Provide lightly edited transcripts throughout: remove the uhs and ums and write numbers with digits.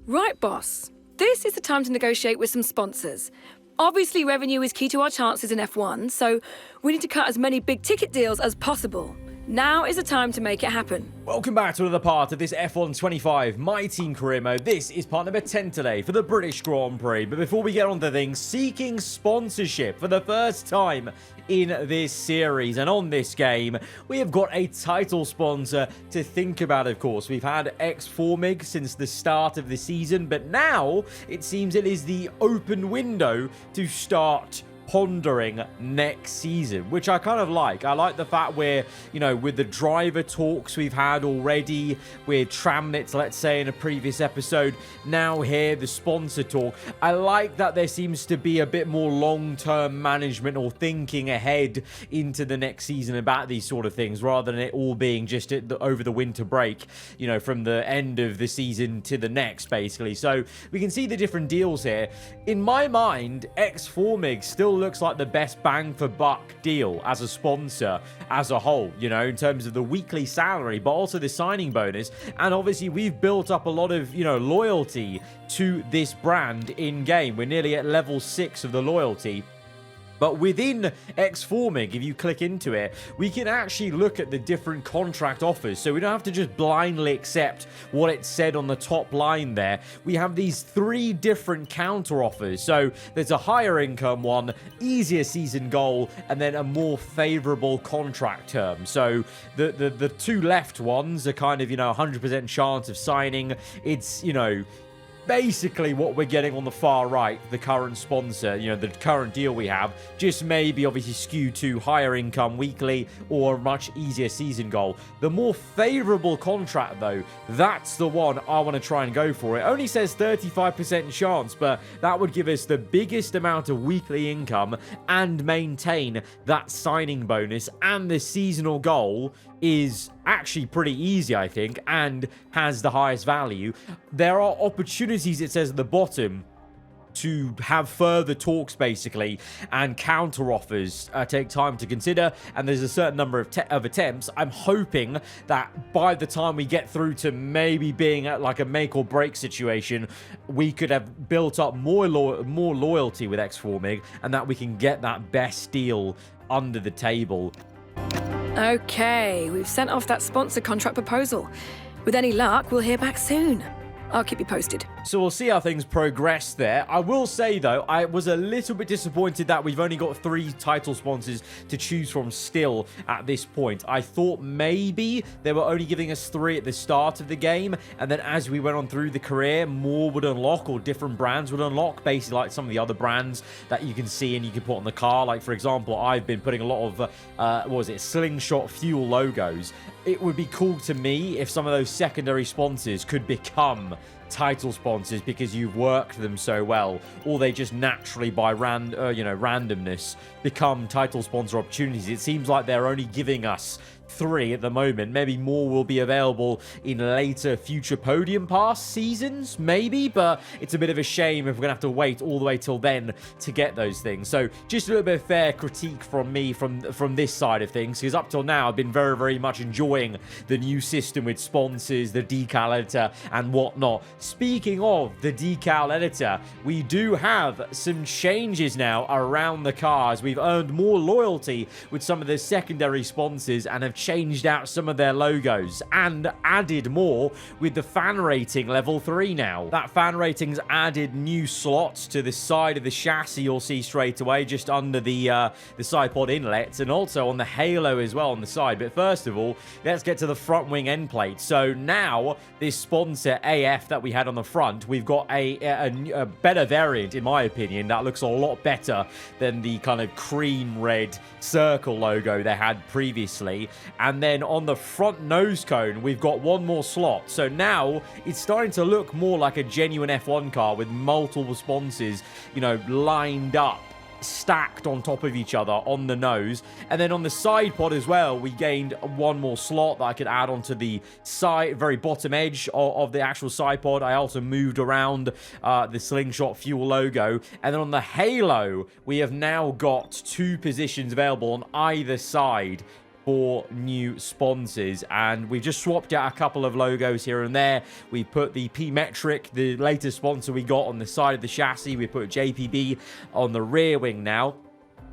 Right, boss. This is the time to negotiate with some sponsors. Obviously, revenue is key to our chances in F1, so we need to cut as many big-ticket deals as possible. Now is the time to make it happen. Welcome back to another part of this F1 25 My Team career mode. This is part number 10 today for the British Grand Prix. But before we get on to things, seeking sponsorship for the first time in this series. And on this game, we have got a title sponsor to think about, of course. We've had X4MIG since the start of the season, but now it seems it is the open window to start pondering next season, which I kind of like. I like the fact we're, with the driver talks we've had already with Tramnitz, let's say, in a previous episode, now here, the sponsor talk. I like that there seems to be a bit more long-term management or thinking ahead into the next season about these sort of things, rather than it all being just over the winter break, from the end of the season to the next, basically. So we can see the different deals here. In my mind, X4MIG still looks like the best bang for buck deal as a sponsor as a whole, in terms of the weekly salary, but also the signing bonus. And obviously we've built up a lot of, loyalty to this brand in game. We're nearly at level 6 of the loyalty. But within X4MIG, if you click into it, we can actually look at the different contract offers. So we don't have to just blindly accept what it said on the top line there. We have these 3 different counter offers. So there's a higher income one, easier season goal, and then a more favorable contract term. So the 2 left ones are kind of, 100% chance of signing. It's, basically what we're getting on the far right, the current sponsor, the current deal we have, just maybe obviously skewed to higher income weekly or a much easier season goal. The more favorable contract, though, that's the one I want to try and go for. It only says 35% chance, but that would give us the biggest amount of weekly income and maintain that signing bonus, and the seasonal goal is actually pretty easy, I think, and has the highest value. There are opportunities, it says at the bottom, to have further talks, basically, and counter offers take time to consider, and there's a certain number of attempts. I'm hoping that by the time we get through to maybe being at like a make or break situation, we could have built up more loyalty with X4MIG, and that we can get that best deal under the table. Okay, we've sent off that sponsor contract proposal. With any luck, we'll hear back soon. I'll keep you posted. So we'll see how things progress there. I will say, though, I was a little bit disappointed that we've only got 3 title sponsors to choose from still at this point. I thought maybe they were only giving us 3 at the start of the game, and then as we went on through the career, more would unlock, or different brands would unlock, basically like some of the other brands that you can see and you can put on the car. Like, for example, I've been putting a lot of, Slingshot Fuel logos. It would be cool to me if some of those secondary sponsors could become title sponsors because you've worked them so well, or they just naturally by randomness become title sponsor opportunities. It seems like they're only giving us 3 at the moment. Maybe more will be available in later future Podium Pass seasons, maybe, but it's a bit of a shame if we're gonna have to wait all the way till then to get those things. So just a little bit of fair critique from me from this side of things, because up till now I've been very, very much enjoying the new system with sponsors, the decal editor and whatnot. Speaking of the decal editor, we do have some changes now around the cars. We've earned more loyalty with some of the secondary sponsors and have changed out some of their logos and added more with the fan rating level 3 now. That fan rating's added new slots to the side of the chassis, you'll see straight away, just under the side pod inlets, and also on the halo as well on the side. But first of all, let's get to the front wing end plate. So now this sponsor AF that we had on the front, we've got a better variant, in my opinion, that looks a lot better than the kind of cream red circle logo they had previously. And then on the front nose cone, we've got one more slot. So now it's starting to look more like a genuine F1 car with multiple sponsors, lined up, stacked on top of each other on the nose. And then on the side pod as well, we gained one more slot that I could add onto the side, very bottom edge of the actual side pod. I also moved around the Slingshot Fuel logo. And then on the halo, we have now got 2 positions available on either side for new sponsors, and we've just swapped out a couple of logos here and there. We put the P-Metric, the latest sponsor we got, on the side of the chassis. We put JPB on the rear wing now.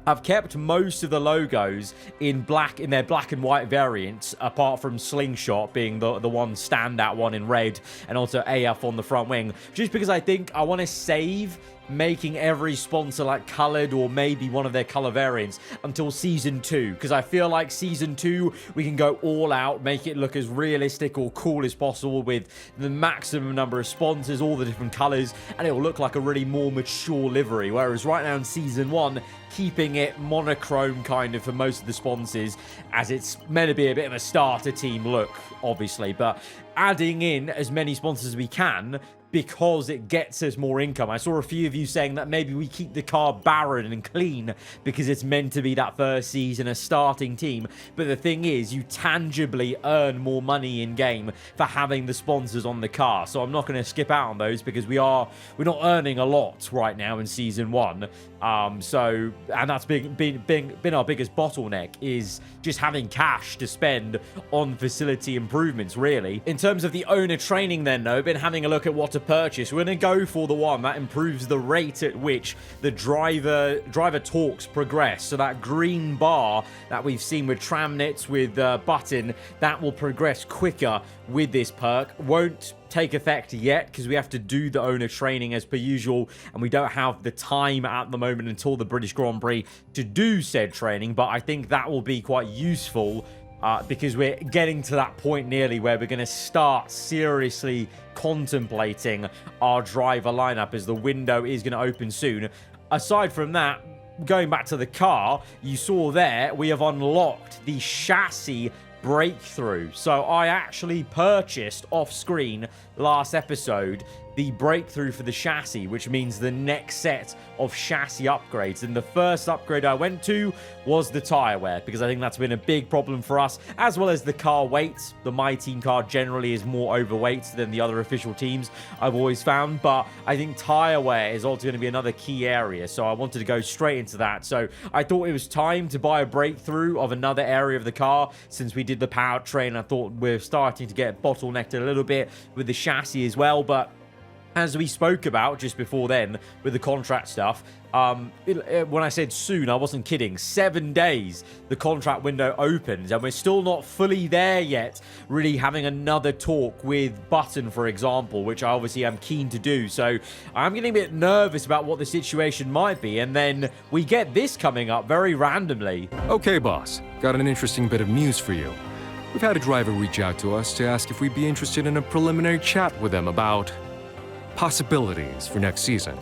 I've kept most of the logos in black, in their black and white variants, apart from Slingshot being the one standout one in red, and also AF on the front wing, just because I think I want to save making every sponsor like colored, or maybe one of their color variants, until season 2, because I feel like season 2 we can go all out, make it look as realistic or cool as possible with the maximum number of sponsors, all the different colors, and it will look like a really more mature livery. Whereas right now in season 1, keeping it monochrome kind of for most of the sponsors, as it's meant to be a bit of a starter team look, obviously, but adding in as many sponsors as we can, because it gets us more income. I saw a few of you saying that maybe we keep the car barren and clean because it's meant to be that first season a starting team. But the thing is, you tangibly earn more money in game for having the sponsors on the car. So I'm not going to skip out on those, because we're not earning a lot right now in season 1. And that's been our biggest bottleneck, is just having cash to spend on facility improvements, really. In terms of the owner training then, though, been having a look at what to purchase. We're going to go for the one that improves the rate at which the driver talks progress. So that green bar that we've seen with Tramnits, with Button, that will progress quicker with this perk. Won't take effect yet because we have to do the owner training as per usual, and we don't have the time at the moment until the British Grand Prix to do said training, but I think that will be quite useful because we're getting to that point nearly where we're going to start seriously contemplating our driver lineup, as the window is going to open soon. Aside from that, going back to the car, you saw there we have unlocked the chassis breakthrough. So I actually purchased off screen last episode the breakthrough for the chassis, which means the next set of chassis upgrades. And the first upgrade I went to was the tire wear, because I think that's been a big problem for us, as well as the car weight. The My Team car generally is more overweight than the other official teams, I've always found, but I think tire wear is also going to be another key area, so I wanted to go straight into that. So I thought it was time to buy a breakthrough of another area of the car. Since we did the powertrain, I thought we're starting to get bottlenecked a little bit with the chassis as well, but as we spoke about just before then with the contract stuff, when I said soon, I wasn't kidding. 7 days the contract window opens, and we're still not fully there yet, really having another talk with Button, for example, which I obviously am keen to do. So I'm getting a bit nervous about what the situation might be, and then we get this coming up very randomly. Okay, boss. Got an interesting bit of news for you. We've had a driver reach out to us to ask if we'd be interested in a preliminary chat with them about possibilities for next season.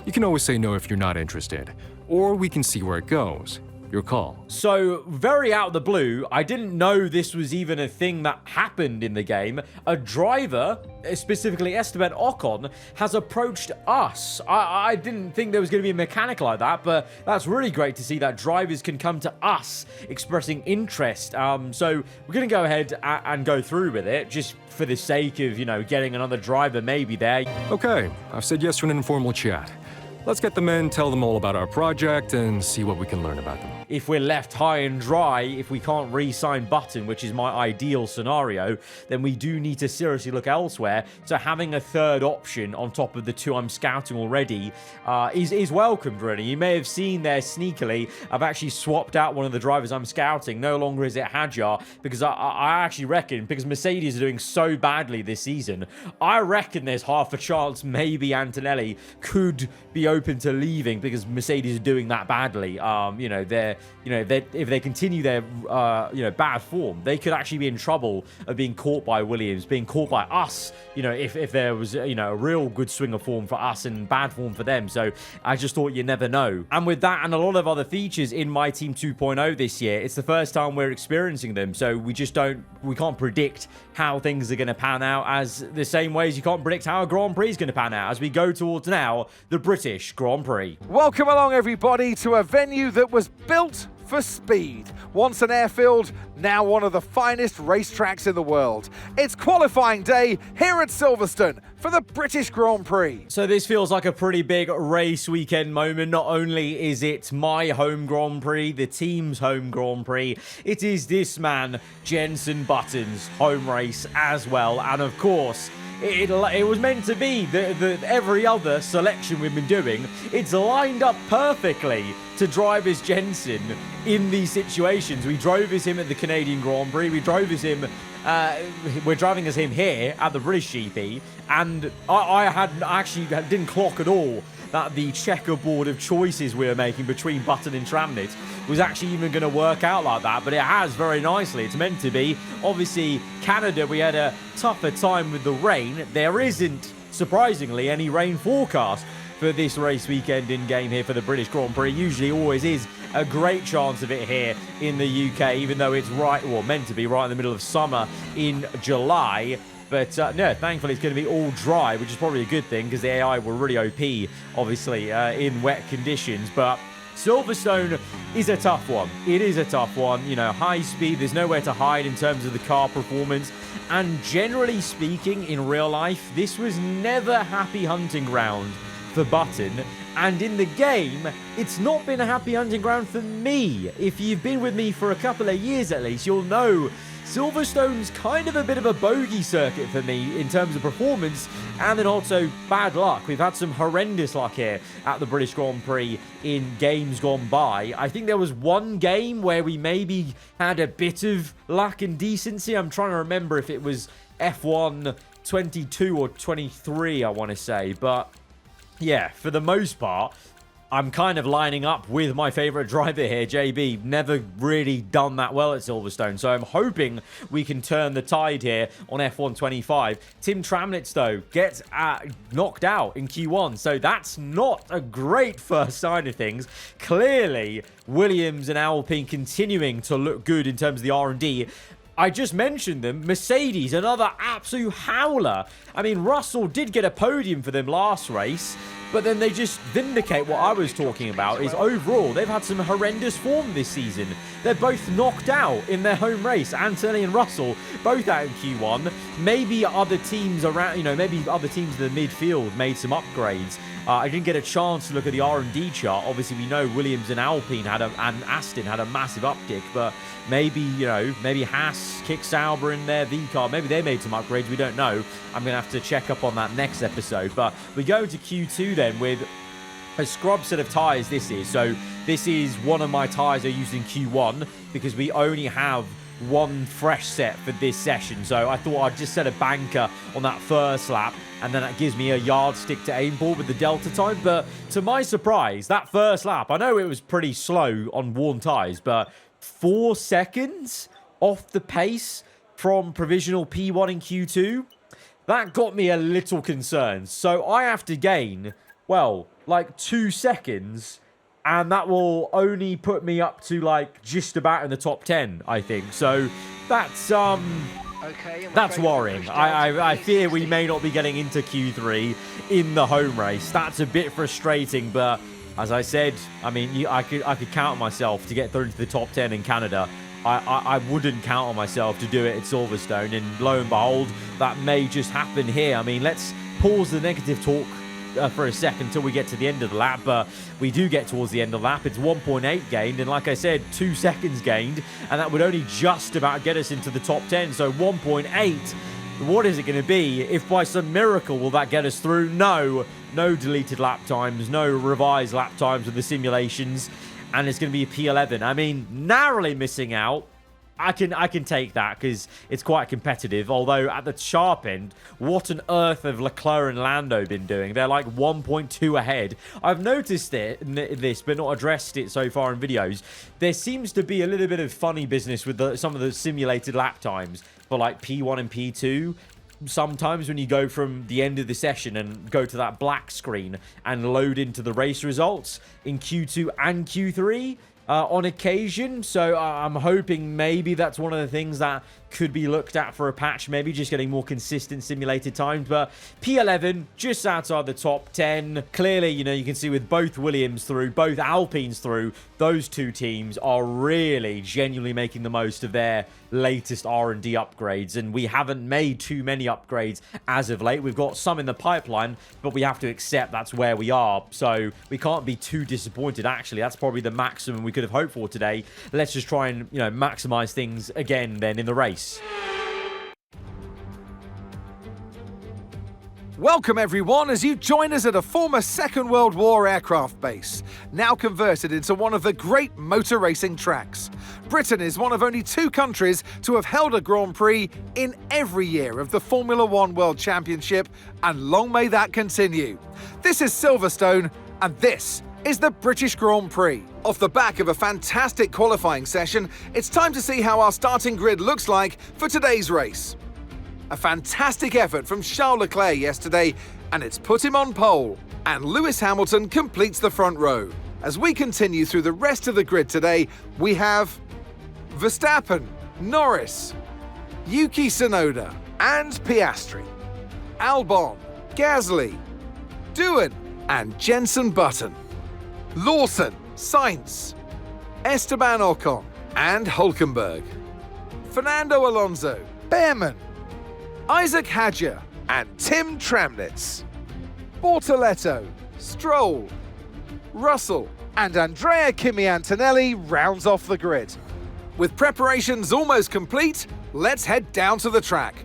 You can always say no if you're not interested, or we can see where it goes. Your call. So, very out of the blue, I didn't know this was even a thing that happened in the game. A driver, specifically Esteban Ocon, has approached us. I didn't think there was going to be a mechanic like that, but that's really great to see that drivers can come to us expressing interest. So, we're going to go ahead and go through with it, just for the sake of, getting another driver maybe there. Okay, I've said yes to an informal chat. Let's get them in, tell them all about our project, and see what we can learn about them. If we're left high and dry, if we can't re-sign Button, which is my ideal scenario, then we do need to seriously look elsewhere. So having a third option on top of the 2 I'm scouting already is welcomed, really. You may have seen there sneakily, I've actually swapped out one of the drivers I'm scouting. No longer is it Hadjar, because I actually reckon, because Mercedes are doing so badly this season, I reckon there's half a chance maybe Antonelli could be open to leaving because Mercedes are doing that badly. If they continue their bad form, they could actually be in trouble of being caught by Williams, being caught by us, if there was a real good swing of form for us and bad form for them. So I just thought you never know. And with that and a lot of other features in My Team 2.0 this year, it's the first time we're experiencing them, so we can't predict how things are going to pan out, as the same way as you can't predict how a Grand Prix is going to pan out, as we go towards now the British Grand Prix. Welcome along, everybody, to a venue that was built for speed. Once an airfield, now one of the finest racetracks in the world. It's qualifying day here at Silverstone for the British Grand Prix. So this feels like a pretty big race weekend moment. Not only is it my home Grand Prix, the team's home Grand Prix, it is this man, Jenson Button's home race as well. And of course, it was meant to be the every other selection we've been doing. It's lined up perfectly to drive as Jenson in these situations. We drove as him at the Canadian Grand Prix. We drove as him. We're driving as him here at the British GP, and I actually didn't clock at all that the checkerboard of choices we were making between Button and Tramnit was actually even going to work out like that, but it has very nicely. It's meant to be. Obviously, Canada, we had a tougher time with the rain. There isn't, surprisingly, any rain forecast for this race weekend in-game here for the British Grand Prix. Usually always is a great chance of it here in the UK, even though it's meant to be right in the middle of summer in July. But no, thankfully it's going to be all dry, which is probably a good thing because the AI were really OP, obviously, in wet conditions. But Silverstone is a tough one. It is a tough one. You know, high speed, there's nowhere to hide in terms of the car performance. And generally speaking, in real life, this was never happy hunting ground for Button. And in the game, it's not been a happy hunting ground for me. If you've been with me for a couple of years at least, you'll know Silverstone's kind of a bit of a bogey circuit for me in terms of performance, and then also bad luck. We've had some horrendous luck here at the British Grand Prix in games gone by. I think there was one game where we maybe had a bit of luck and decency. I'm trying to remember if it was F1 22 or 23, I want to say. But yeah, for the most part, I'm kind of lining up with my favourite driver here, JB. Never really done that well at Silverstone, so I'm hoping we can turn the tide here on F1 25. Tim Tramnitz, though, gets knocked out in Q1, so that's not a great first sign of things. Clearly, Williams and Alpine continuing to look good in terms of the R&D. I just mentioned them. Mercedes, another absolute howler. I mean, Russell did get a podium for them last race, but then they just vindicate what I was talking about, is overall, they've had some horrendous form this season. They're both knocked out in their home race. Anthony and Russell, both out in Q1. Maybe other teams around, maybe other teams in the midfield made some upgrades. I didn't get a chance to look at the R&D chart. Obviously, we know Williams and Alpine and Aston had a massive uptick, but maybe, maybe Haas kicked Sauber in their V car. Maybe they made some upgrades. We don't know. I'm going to have to check up on that next episode. But we go into Q2 then with a scrub set of tyres this is. So this is one of my tyres I used in Q1 because we only have one fresh set for this session. So I thought I'd just set a banker on that first lap, and then that gives me a yardstick to aim for with the delta time. But to my surprise, that first lap, I know it was pretty slow on worn tyres, but 4 seconds off the pace from provisional P1 in Q2, that got me a little concerned. So I have to gain, well, like 2 seconds, and that will only put me up to like just about in the top 10, I think. So that's worrying. I fear we may not be getting into Q3 in the home race. That's a bit frustrating, but as I said, I mean, I could count on myself to get through into the top 10 in Canada. I wouldn't count on myself to do it at Silverstone, and lo and behold, that may just happen here. I mean, let's pause the negative talk for a second until we get to the end of the lap, but we do get towards the end of the lap. It's 1.8 gained, and like I said, 2 seconds gained, and that would only just about get us into the top 10. So 1.8, what is it going to be? If by some miracle will that get us through? No deleted lap times, no revised lap times with the simulations, and it's going to be a P11. I mean, narrowly missing out. I can take that because it's quite competitive. Although at the sharp end, what on earth have Leclerc and Lando been doing? They're like 1.2 ahead. I've noticed this, but not addressed it so far in videos. There seems to be a little bit of funny business with some of the simulated lap times for like P1 and P2. Sometimes when you go from the end of the session and go to that black screen and load into the race results in Q2 and Q3, on occasion. So I'm hoping maybe that's one of the things that could be looked at for a patch, maybe just getting more consistent simulated times. But P11 just outside the top 10. Clearly, you know, you can see with both Williams through, both Alpines through, those two teams are really genuinely making the most of their latest R&D upgrades, and we haven't made too many upgrades as of late. We've got some in the pipeline, but we have to accept that's where we are, so we can't be too disappointed. Actually, that's probably the maximum we could have hoped for today. Let's just try and, you know, maximize things again then in the race. Welcome everyone as you join us at a former Second World War aircraft base, now converted into one of the great motor racing tracks. Britain is one of only 2 countries to have held a Grand Prix in every year of the Formula One World Championship, and long may that continue. This is Silverstone, and this is the British Grand Prix. Off the back of a fantastic qualifying session, it's time to see how our starting grid looks like for today's race. A fantastic effort from Charles Leclerc yesterday, and it's put him on pole. And Lewis Hamilton completes the front row. As we continue through the rest of the grid today, we have Verstappen, Norris, Yuki Tsunoda, and Piastri, Albon, Gasly, Doohan, and Jenson Button, Lawson, Sainz, Esteban Ocon, and Hülkenberg, Fernando Alonso, Behrman, Isaac Hadjar, and Tim Tramnitz, Bortoletto, Stroll, Russell, and Andrea Kimi Antonelli rounds off the grid. With preparations almost complete, let's head down to the track.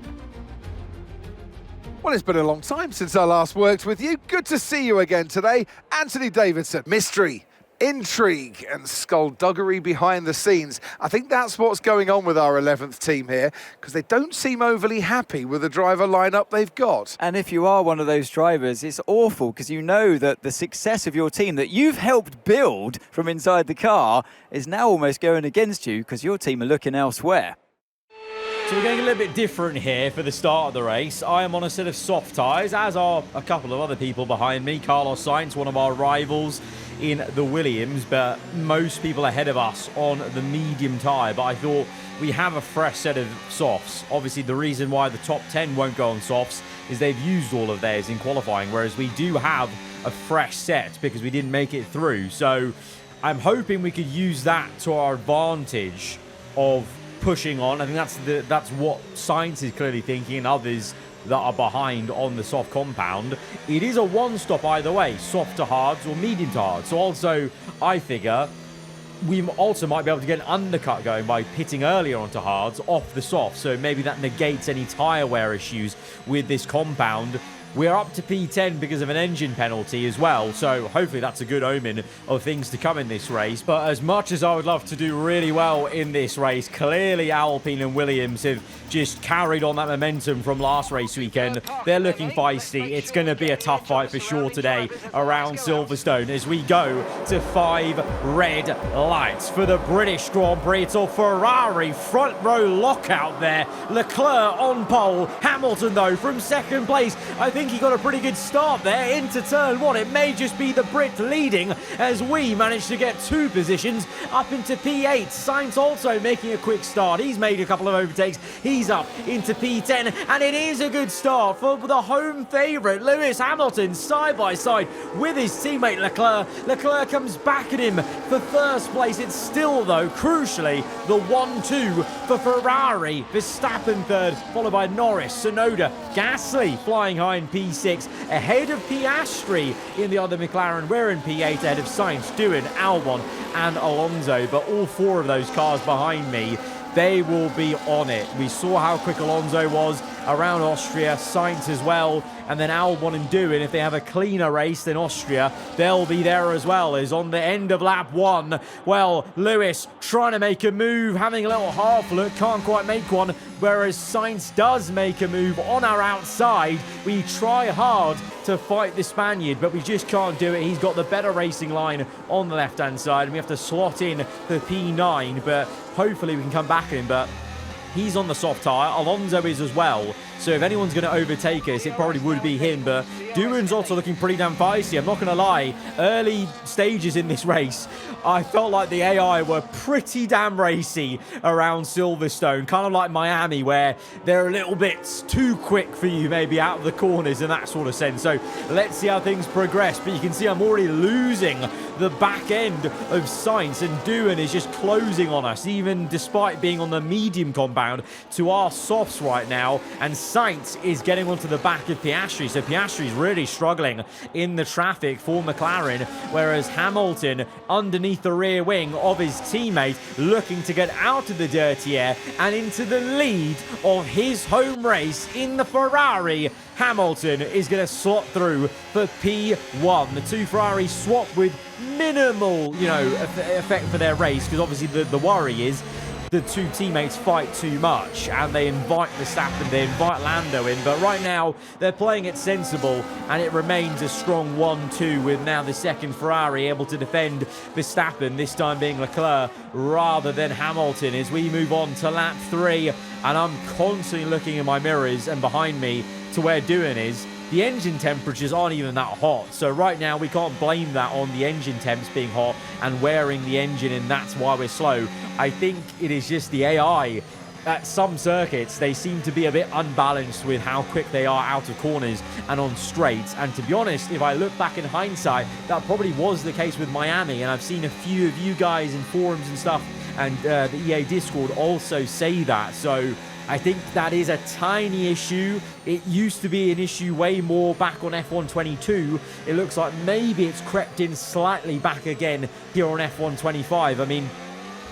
Well, it's been a long time since I last worked with you. Good to see you again today. Anthony Davidson. Mystery, intrigue and skullduggery behind the scenes. I think that's what's going on with our 11th team here, because they don't seem overly happy with the driver lineup they've got. And if you are one of those drivers, it's awful, because you know that the success of your team that you've helped build from inside the car is now almost going against you, because your team are looking elsewhere. So we're going a little bit different here for the start of the race. I am on a set of soft tyres, as are a couple of other people behind me. Carlos Sainz, one of our rivals in the Williams, but most people ahead of us on the medium tyre. But I thought we have a fresh set of softs. Obviously, the reason why the top 10 won't go on softs is they've used all of theirs in qualifying, whereas we do have a fresh set because we didn't make it through. So I'm hoping we could use that to our advantage of pushing on. I think that's what Sainz is clearly thinking, and others that are behind on the soft compound. It is a one-stop either way, soft to hards or medium to hards. So also, I figure we also might be able to get an undercut going by pitting earlier onto hards off the soft. So maybe that negates any tyre wear issues with this compound. We're up to P10 because of an engine penalty as well, so hopefully that's a good omen of things to come in this race. But as much as I would love to do really well in this race, clearly Alpine and Williams have just carried on that momentum from last race weekend. They're looking feisty. It's going to be a tough fight for sure today around Silverstone as we go to 5 red lights for the British Grand Prix. It's a Ferrari front row lockout there. Leclerc on pole. Hamilton, though, from second place. I think he got a pretty good start there into turn 1. It may just be the Brit leading as we managed to get 2 positions up into P8. Sainz also making a quick start. He's made a couple of overtakes. He's up into P10, and it is a good start for the home favourite, Lewis Hamilton, side by side with his teammate Leclerc. Leclerc comes back at him for first place. It's still, though, crucially, the 1-2 for Ferrari. Verstappen third, followed by Norris, Tsunoda, Gasly flying high in P6, ahead of Piastri in the other McLaren. We're in P8 ahead of Sainz, Doohan, Albon and Alonso, but all 4 of those cars behind me, they will be on it. We saw how quick Alonso was around Austria, Sainz as well, and then Albon and Doohan, if they have a cleaner race than Austria, they'll be there as well, as on the end of lap 1. Well, Lewis trying to make a move, having a little half look, can't quite make one, whereas Sainz does make a move on our outside. We try hard to fight the Spaniard, but we just can't do it. He's got the better racing line on the left-hand side, and we have to slot in the P9, but hopefully we can come back at him. But he's on the soft tyre. Alonso is as well. So if anyone's going to overtake us, it probably would be him. But Doohan's also looking pretty damn feisty. I'm not going to lie. Early stages in this race, I felt like the AI were pretty damn racy around Silverstone. Kind of like Miami, where they're a little bit too quick for you, maybe out of the corners in that sort of sense. So let's see how things progress. But you can see I'm already losing the back end of Sainz, and Doohan is just closing on us, even despite being on the medium compound to our softs right now. And Sainz is getting onto the back of Piastri, so Piastri's really struggling in the traffic for McLaren, whereas Hamilton underneath the rear wing of his teammate, looking to get out of the dirty air and into the lead of his home race in the Ferrari. Hamilton is going to slot through for P1. The two Ferraris swap with minimal, effect for their race, because obviously the worry is the two teammates fight too much and they invite Verstappen, they invite Lando in. But right now, they're playing it sensible and it remains a strong 1-2 with now the second Ferrari able to defend Verstappen, this time being Leclerc rather than Hamilton, as we move on to lap 3. And I'm constantly looking in my mirrors and behind me to where Doohan is. The engine temperatures aren't even that hot, so right now we can't blame that on the engine temps being hot and wearing the engine, and that's why we're slow. I think it is just the AI. At some circuits, they seem to be a bit unbalanced with how quick they are out of corners and on straights. And to be honest, if I look back in hindsight, that probably was the case with Miami. And I've seen a few of you guys in forums and stuff and the EA Discord also say that. So I think that is a tiny issue. It used to be an issue way more back on F1 22. It looks like maybe it's crept in slightly back again here on F1 25. I mean,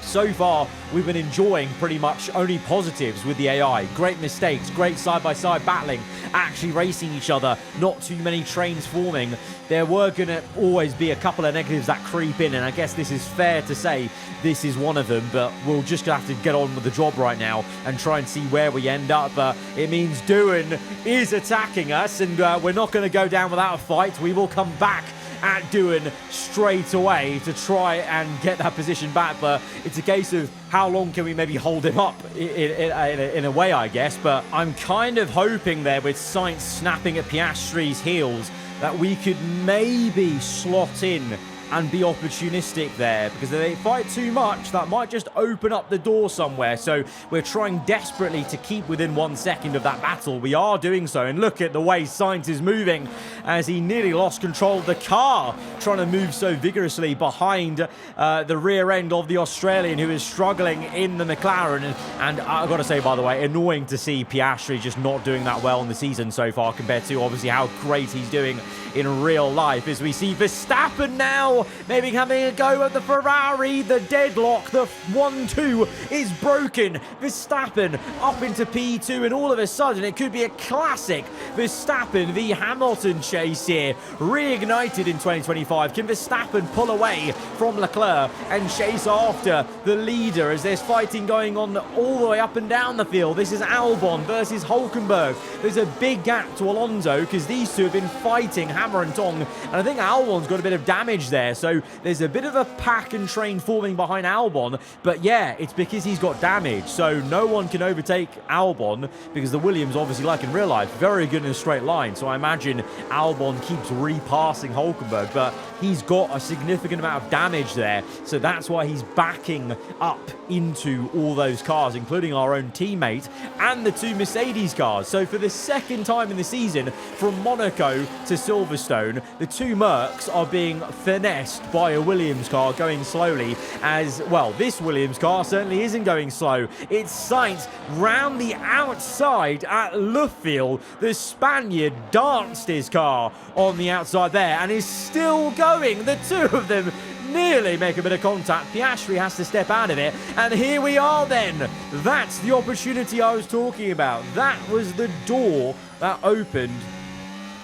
so far, we've been enjoying pretty much only positives with the AI. Great mistakes, great side-by-side battling, actually racing each other, not too many trains forming. There were going to always be a couple of negatives that creep in, and I guess this is fair to say this is one of them, but we'll just have to get on with the job right now and try and see where we end up. It means Doohan is attacking us, and we're not going to go down without a fight. We will come back at Doohan straight away to try and get that position back, but it's a case of how long can we maybe hold him up in a way, I guess. But I'm kind of hoping there with Sainz snapping at Piastri's heels that we could maybe slot in and be opportunistic there, because if they fight too much, that might just open up the door somewhere. So we're trying desperately to keep within 1 second of that battle. We are doing so, and look at the way Sainz is moving as he nearly lost control of the car, trying to move so vigorously behind the rear end of the Australian, who is struggling in the McLaren. And I've got to say, by the way, annoying to see Piastri just not doing that well in the season so far compared to obviously how great he's doing in real life, as we see Verstappen now maybe having a go at the Ferrari. The deadlock, the 1-2 is broken. Verstappen up into P2, and all of a sudden it could be a classic Verstappen v Hamilton chase here, reignited in 2025. Can Verstappen pull away from Leclerc and chase after the leader, as there's fighting going on all the way up and down the field? This is Albon versus Hulkenberg. There's a big gap to Alonso because these two have been fighting hammer and tong, and I think Albon's got a bit of damage there, so there's a bit of a pack and train forming behind Albon. But yeah, it's because he's got damage, so no one can overtake Albon, because the Williams, obviously like in real life, very good in a straight line. So I imagine Albon keeps repassing Hulkenberg, but he's got a significant amount of damage there, so that's why he's backing up into all those cars, including our own teammate and the two Mercedes cars. So for the second time in the season, from Monaco to Silverstone, the two Mercs are being finessed by a Williams car going slowly. As well, this Williams car certainly isn't going slow. It's Sainz round the outside at Luffield. The Spaniard danced his car on the outside there and is still going. The two of them nearly make a bit of contact. Piastri has to step out of it, and here we are then. That's the opportunity I was talking about. That was the door that opened,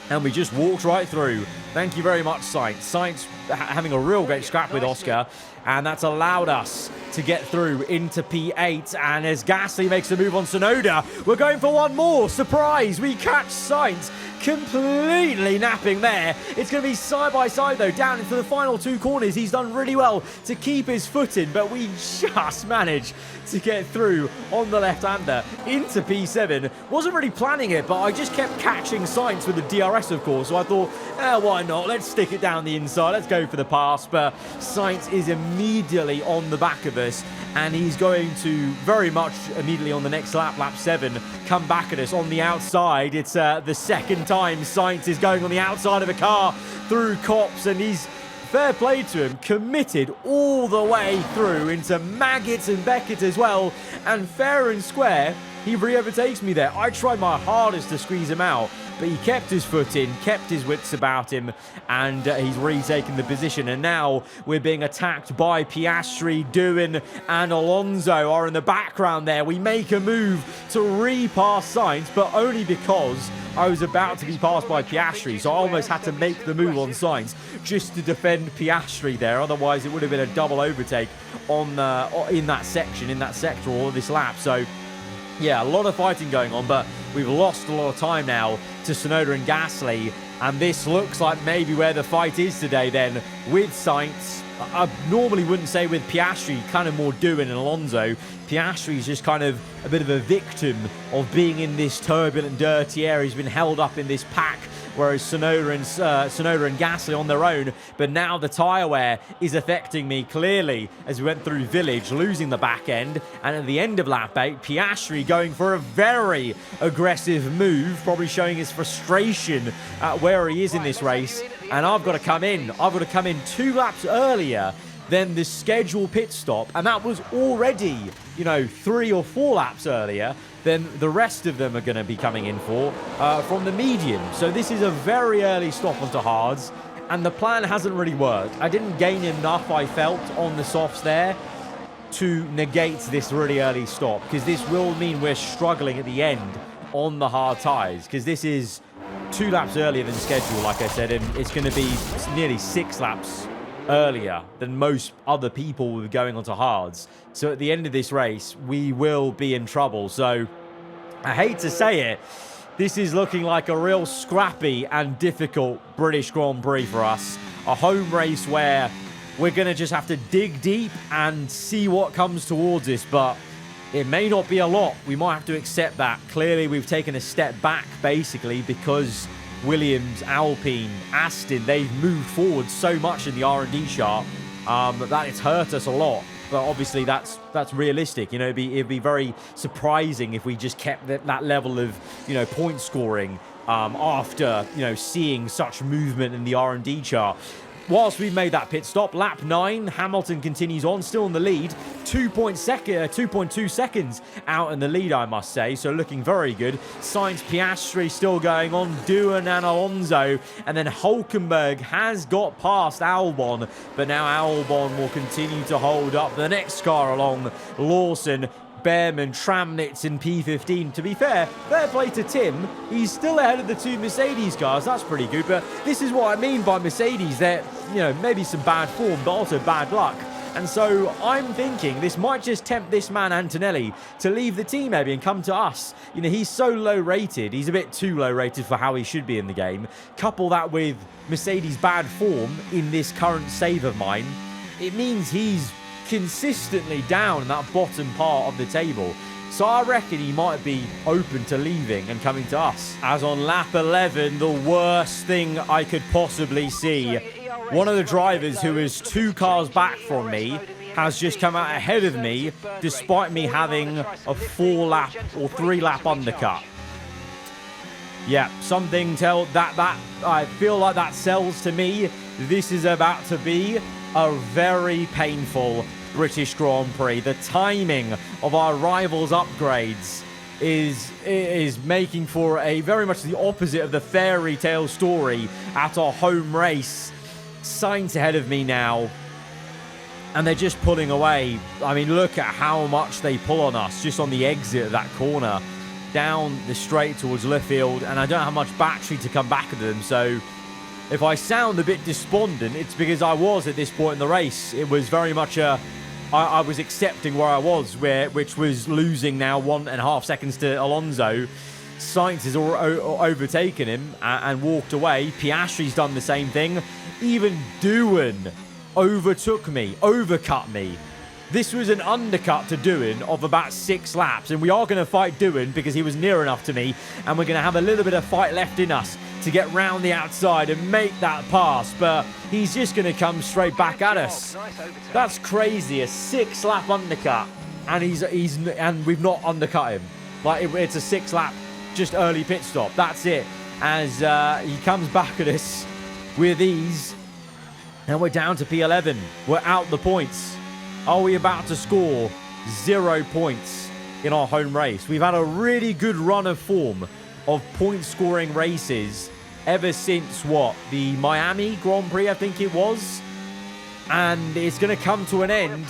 and we just walked right through. Thank you very much, Sainz. Sainz having a real great scrap with Oscar, and that's allowed us to get through into P8. And as Gasly makes a move on Tsunoda, we're going for one more. Surprise! We catch Sainz completely napping there. It's going to be side by side, though, down into the final two corners. He's done really well to keep his foot in, but we just managed to get through on the left-hander into P7. Wasn't really planning it, but I just kept catching Sainz with the DRS, of course, so I thought, why not? Let's stick it down the inside. Let's go for the pass, but Sainz is immediately on the back of us, and he's going to very much immediately on the next lap, lap 7, come back at us on the outside. It's the second time Sainz is going on the outside of a car through cops, and he's, fair play to him, committed all the way through into Maggots and Beckett as well, and fair and square, he re-overtakes me there. I tried my hardest to squeeze him out, but he kept his foot in, kept his wits about him, and he's retaken the position. And now we're being attacked by Piastri, Doohan, and Alonso are in the background there. We make a move to re-pass Sainz, but only because I was about to be passed by Piastri, so I almost had to make the move on Sainz just to defend Piastri there. Otherwise, it would have been a double overtake on in that section, in that sector, all of this lap. So yeah, a lot of fighting going on, but we've lost a lot of time now to Tsunoda and Gasly, and this looks like maybe where the fight is today then with Sainz. I normally wouldn't say with Piastri, kind of more Doohan and Alonso. Piastri's just kind of a bit of a victim of being in this turbulent, dirty area. He's been held up in this pack, whereas Tsunoda and Gasly on their own. But now the tyre wear is affecting me clearly as we went through Village, losing the back end. And at the end of lap 8, Piastri going for a very aggressive move, probably showing his frustration at where he is in this race. And I've got to come in. I've got to come in 2 laps earlier than the scheduled pit stop. And that was already, 3 or 4 laps earlier than the rest of them are going to be coming in for from the medium. So this is a very early stop onto hards, and the plan hasn't really worked. I didn't gain enough, I felt, on the softs there to negate this really early stop, because this will mean we're struggling at the end on the hard tyres, because this is 2 laps earlier than scheduled, like I said, and it's going to be nearly 6 laps earlier than most other people were going onto hards. So at the end of this race, we will be in trouble. So I hate to say it, this is looking like a real scrappy and difficult British Grand Prix for us. A home race where we're going to just have to dig deep and see what comes towards us, but it may not be a lot. We might have to accept that. Clearly, we've taken a step back, basically, because Williams, Alpine, Aston, they've moved forward so much in the R&D chart that it's hurt us a lot. But obviously, that's realistic. It'd be very surprising if we just kept that level of point scoring after seeing such movement in the R&D chart. Whilst we've made that pit stop, lap 9, Hamilton continues on, still in the lead. 2.2 seconds out in the lead, I must say, so looking very good. Sainz, Piastri still going on, Doohan and Alonso, and then Hulkenberg has got past Albon, but now Albon will continue to hold up the next car along, Lawson, Behrman, Tramnitz in P15. To be fair play to Tim. He's still ahead of the 2 Mercedes cars. That's pretty good. But this is what I mean by Mercedes. They're, maybe some bad form, but also bad luck. And so I'm thinking this might just tempt this man Antonelli to leave the team maybe and come to us. He's so low rated. He's a bit too low rated for how he should be in the game. Couple that with Mercedes' bad form in this current save of mine, it means he's consistently down in that bottom part of the table. So I reckon he might be open to leaving and coming to us. As on lap 11, the worst thing I could possibly see. One of the drivers who is 2 cars back from me has just come out ahead of me despite me having a 4-lap or 3-lap undercut. Yeah, something that I feel like that sells to me. This is about to be a very painful British Grand Prix. The timing of our rivals' upgrades is making for a very much the opposite of the fairy tale story at our home race. Sainz ahead of me now, and they're just pulling away. I mean, look at how much they pull on us just on the exit of that corner down the straight towards Luffield, and I don't have much battery to come back at them, so if I sound a bit despondent, it's because I was at this point in the race. It was very much I was accepting where I was, which was losing now 1.5 seconds to Alonso. Sainz has overtaken him and walked away. Piastri's done the same thing. Even Doohan overtook me, overcut me. This was an undercut to Doohan of about 6 laps, and we are going to fight Doohan because he was near enough to me, and we're going to have a little bit of fight left in us to get round the outside and make that pass, but he's just going to come straight back at us. That's crazy, a 6-lap undercut, and and we've not undercut him. Like, it's a 6-lap, just early pit stop. That's it. As he comes back at us with ease, and we're down to P11. We're out the points. Are we about to score 0 points in our home race? We've had a really good run of form of point-scoring races ever since, the Miami Grand Prix, I think it was? And it's going to come to an end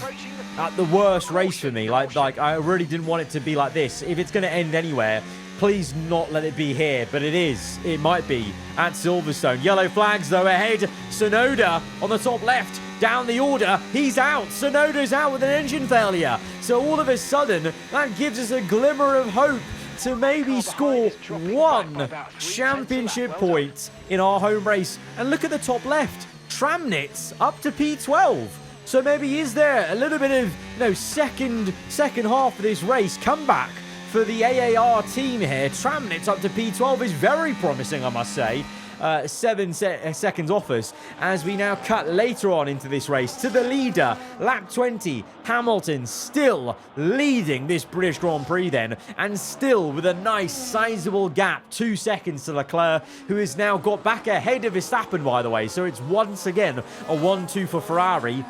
at the worst race for me. Like I really didn't want it to be like this. If it's going to end anywhere, please not let it be here, but it is. It might be at Silverstone. Yellow flags, though, ahead. Tsunoda on the top left. Down the order, he's out. Tsunoda's out with an engine failure. So all of a sudden, that gives us a glimmer of hope to maybe score 1 championship point in our home race. And look at the top left. Tramnitz up to P12. So maybe is there a little bit of second half of this race comeback for the AAR team here. Tramnitz up to P12 is very promising, I must say. 7 seconds off us as we now cut later on into this race to the leader, lap 20. Hamilton still leading this British Grand Prix then, and still with a nice sizable gap, 2 seconds to Leclerc, who has now got back ahead of Verstappen, by the way. So it's once again a 1-2 for Ferrari.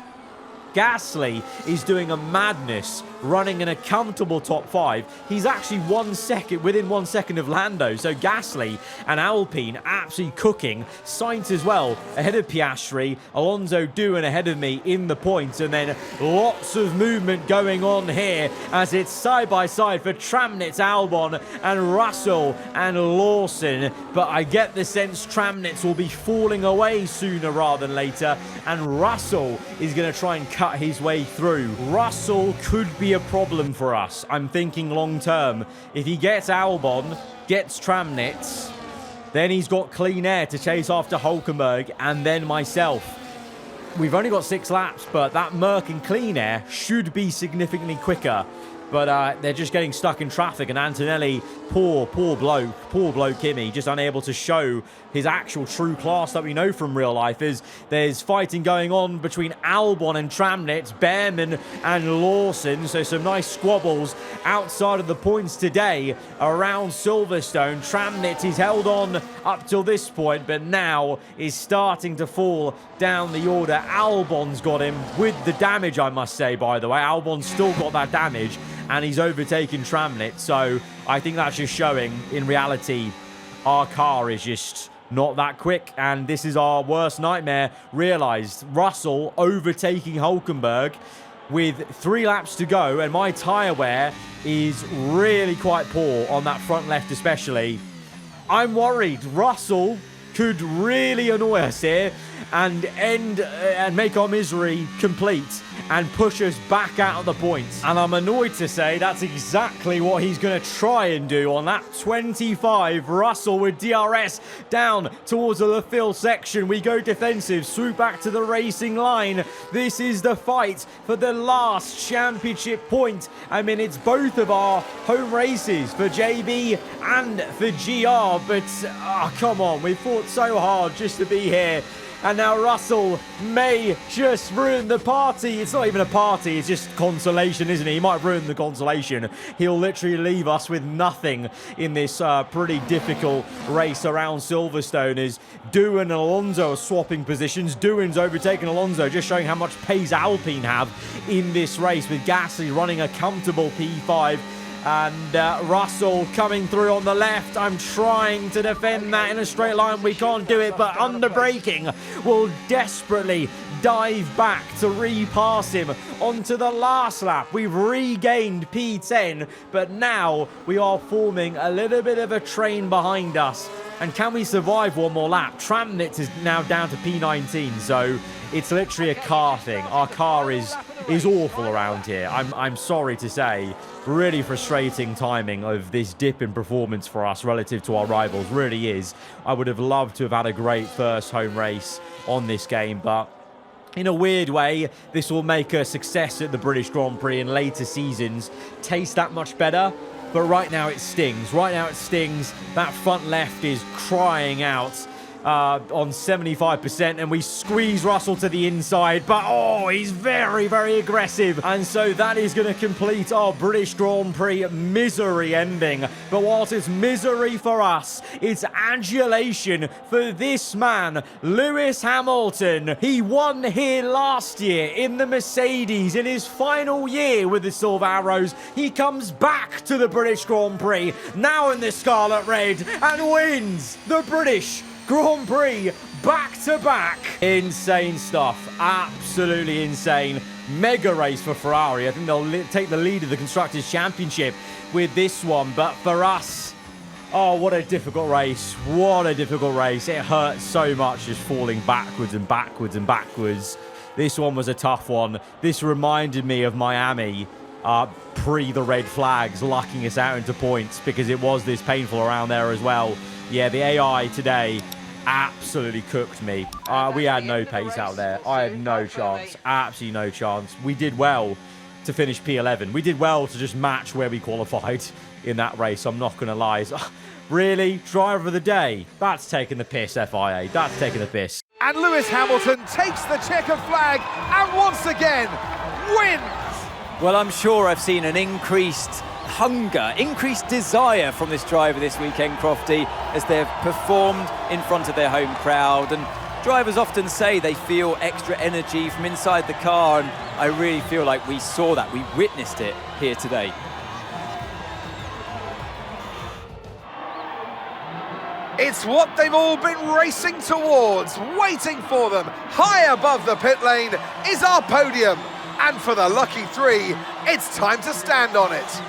Gasly is doing a madness, running in a comfortable top 5. He's actually within 1 second of Lando. So Gasly and Alpine absolutely cooking. Sainz as well, ahead of Piastri. Alonso Doohan ahead of me in the points. And then lots of movement going on here as it's side by side for Tramnitz, Albon, and Russell and Lawson. But I get the sense Tramnitz will be falling away sooner rather than later. And Russell is going to try and cut his way through. Russell could be a problem for us. I'm thinking long term. If he gets Albon, gets Tramnitz, then he's got clean air to chase after Hulkenberg and then myself. We've only got 6 laps, but that Merc and clean air should be significantly quicker. But they're just getting stuck in traffic, and Antonelli, poor bloke Kimi, just unable to show his actual true class that we know from real life. There's fighting going on between Albon and Tramnitz, Behrman and Lawson, so some nice squabbles outside of the points today around Silverstone. Tramnitz is held on up till this point, but now is starting to fall down the order. Albon's got him with the damage, I must say, by the way. Albon's still got that damage, and he's overtaken Tramnitz. So I think that's just showing, in reality, our car is just not that quick, and this is our worst nightmare realized. Russell overtaking Hulkenberg with 3 laps to go, and my tyre wear is really quite poor on that front left especially. I'm worried Russell could really annoy us here and end and make our misery complete and push us back out of the points. And I'm annoyed to say that's exactly what he's going to try and do on that 25. Russell with DRS down towards the Lafille section. We go defensive, swoop back to the racing line. This is the fight for the last championship point. I mean, it's both of our home races for JB and for GR, but come on, we fought so hard just to be here. And now Russell may just ruin the party. It's not even a party, it's just consolation, isn't it? He might ruin the consolation. He'll literally leave us with nothing in this pretty difficult race around Silverstone as Doohan and Alonso are swapping positions. Doohan's overtaken Alonso, just showing how much pace Alpine have in this race, with Gasly running a comfortable P5. And Russell coming through on the left. I'm trying to defend that in a straight line. We can't do it, but under braking will desperately dive back to repass him onto the last lap. We've regained P10, but now we are forming a little bit of a train behind us. And can we survive one more lap? Tramnitz is now down to P19, so it's literally a car thing. Our car is is awful around here. I'm sorry to say. Really frustrating timing of this dip in performance for us relative to our rivals. Really is. I would have loved to have had a great first home race on this game, but in a weird way, this will make a success at the British Grand Prix in later seasons taste that much better. But right now it stings. Right now it stings. That front left is crying out on 75%, and we squeeze Russell to the inside. But, oh, he's very, very aggressive. And so that is going to complete our British Grand Prix misery ending. But whilst it's misery for us, it's adulation for this man, Lewis Hamilton. He won here last year in the Mercedes in his final year with the Silver Arrows. He comes back to the British Grand Prix, now in the Scarlet Red, and wins the British Grand Prix back-to-back. Insane stuff. Absolutely insane. Mega race for Ferrari. I think they'll take the lead of the Constructors' Championship with this one. But for us, oh, what a difficult race. What a difficult race. It hurts so much just falling backwards and backwards and backwards. This one was a tough one. This reminded me of Miami pre the red flags, lucking us out into points because it was this painful around there as well. Yeah, the AI today absolutely cooked me. We had no pace out there. I had no chance. Absolutely no chance. We did well to finish P11. We did well to just match where we qualified in that race. I'm not going to lie. Really? Driver of the day? That's taking the piss, FIA. That's taking the piss. And Lewis Hamilton takes the checkered flag and once again wins. Well, I'm sure I've seen an increased hunger, increased desire from this driver this weekend, Crofty, as they've performed in front of their home crowd. And drivers often say they feel extra energy from inside the car, and I really feel like we saw that, we witnessed it here today. It's what they've all been racing towards, waiting for them. High above the pit lane is our podium. And for the lucky three, it's time to stand on it.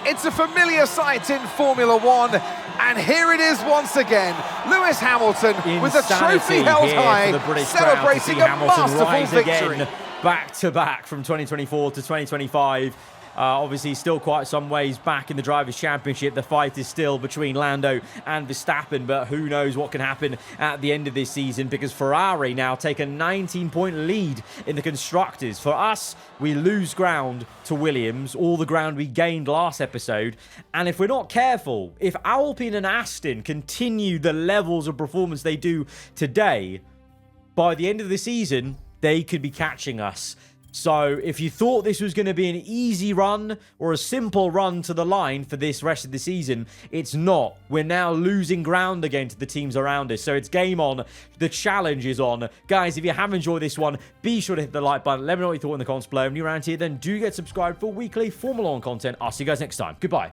It's a familiar sight in Formula One, and here it is once again. Lewis Hamilton with a trophy held high, celebrating a masterful victory. Back to back from 2024 to 2025. Obviously, still quite some ways back in the Drivers' Championship. The fight is still between Lando and Verstappen, but who knows what can happen at the end of this season, because Ferrari now take a 19-point lead in the Constructors. For us, we lose ground to Williams, all the ground we gained last episode. And if we're not careful, if Alpine and Aston continue the levels of performance they do today, by the end of the season, they could be catching us. So if you thought this was going to be an easy run or a simple run to the line for this rest of the season, it's not. We're now losing ground again to the teams around us. So it's game on. The challenge is on. Guys, if you have enjoyed this one, be sure to hit the like button. Let me know what you thought in the comments below. If you're around here, then do get subscribed for weekly Formula One content. I'll see you guys next time. Goodbye.